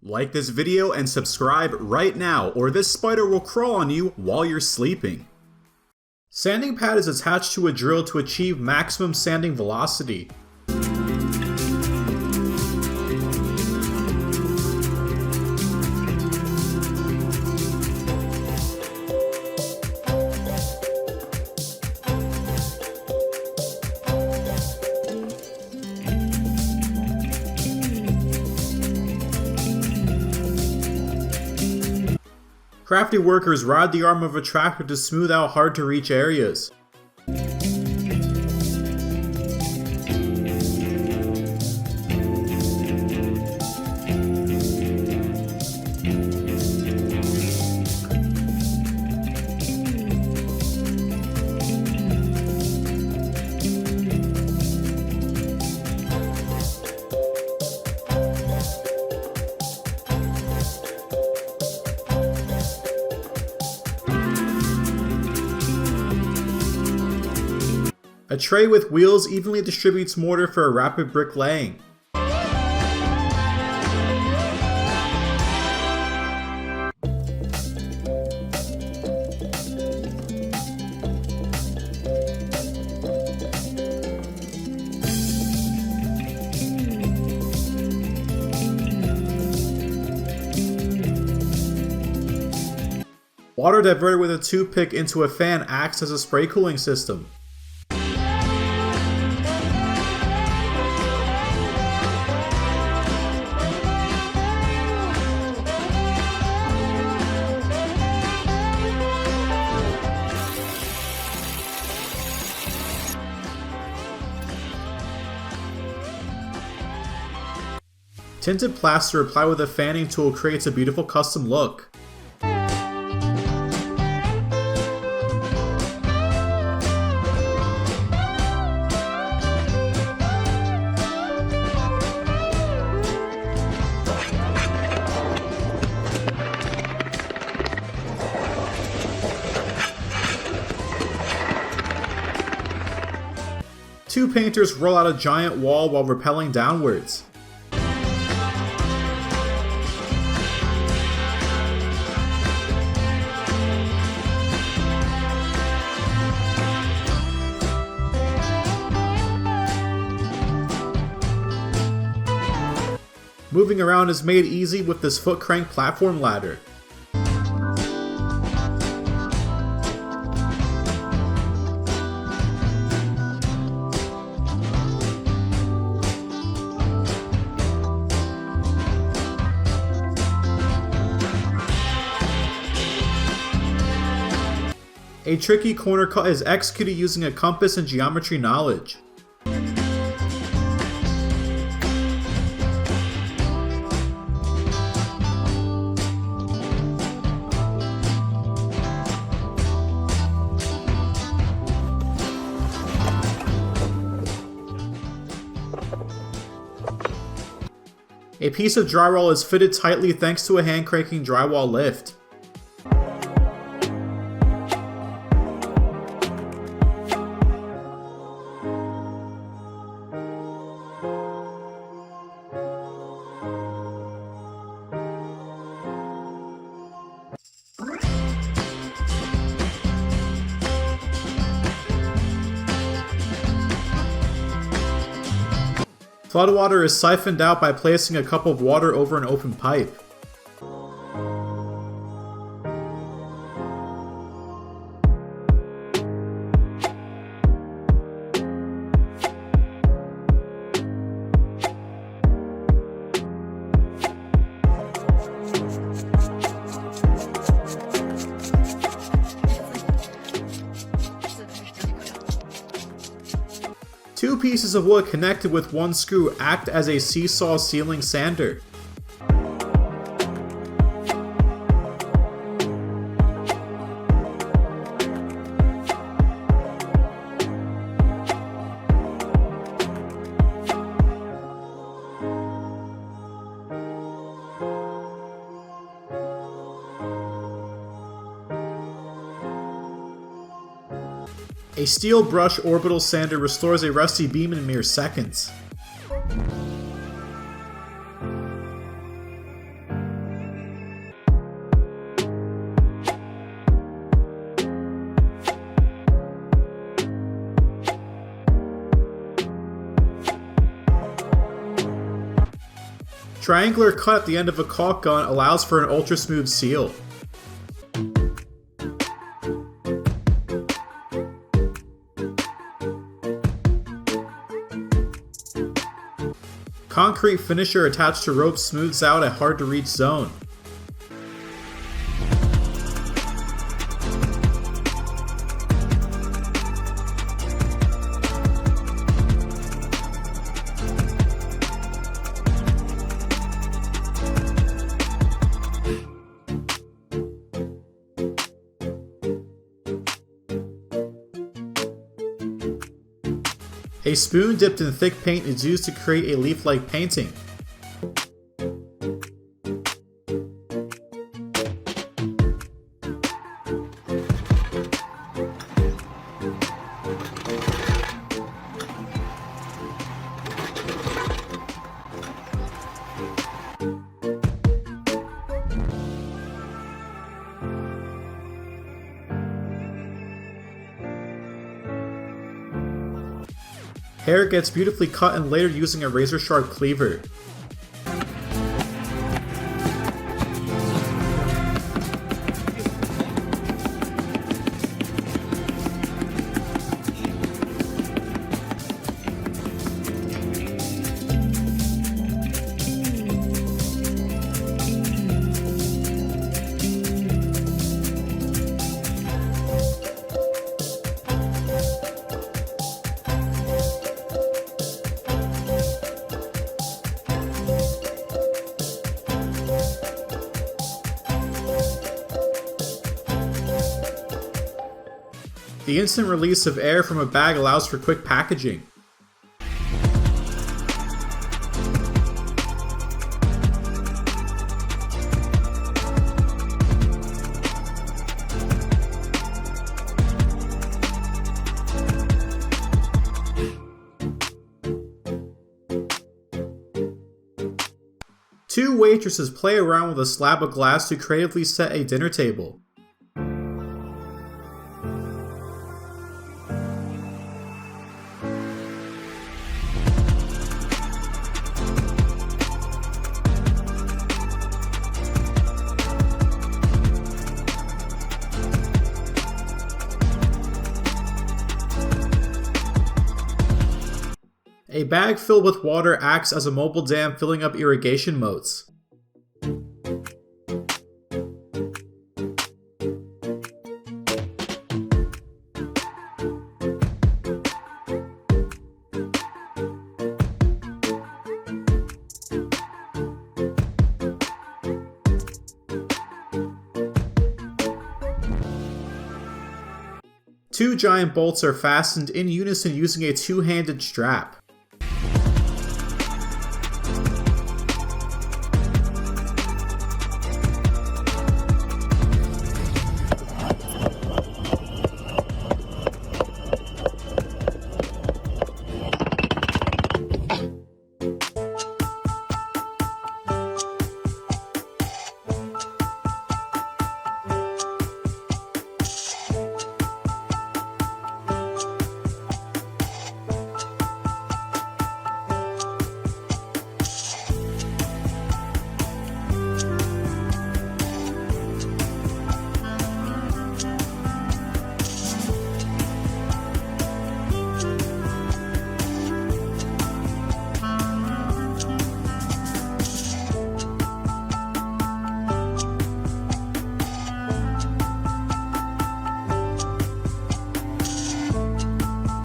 Like this video and subscribe right now, or this spider will crawl on you while you're sleeping. Sanding pad is attached to a drill to achieve maximum sanding velocity. Crafty workers ride the arm of a tractor to smooth out hard to reach areas. A tray with wheels evenly distributes mortar for a rapid bricklaying. Water diverted with a toothpick into a fan acts as a spray cooling system. Tinted plaster applied with a fanning tool creates a beautiful custom look. Two painters roll out a giant wall while rappelling downwards. Moving around is made easy with this foot crank platform ladder. A tricky corner cut is executed using a compass and geometry knowledge. A piece of drywall is fitted tightly thanks to a hand cranking drywall lift. Flood water is siphoned out by placing a cup of water over an open pipe. Two pieces of wood connected with one screw act as a seesaw ceiling sander. A steel brush orbital sander restores a rusty beam in mere seconds. Triangular cut at the end of a caulk gun allows for an ultra smooth seal. Concrete finisher attached to rope smooths out a hard to reach zone. A spoon dipped in thick paint is used to create a leaf-like painting. Hair gets beautifully cut and layered using a razor-sharp cleaver. The instant release of air from a bag allows for quick packaging. Two waitresses play around with a slab of glass to creatively set a dinner table. A bag filled with water acts as a mobile dam filling up irrigation moats. Two giant bolts are fastened in unison using a two-handed strap.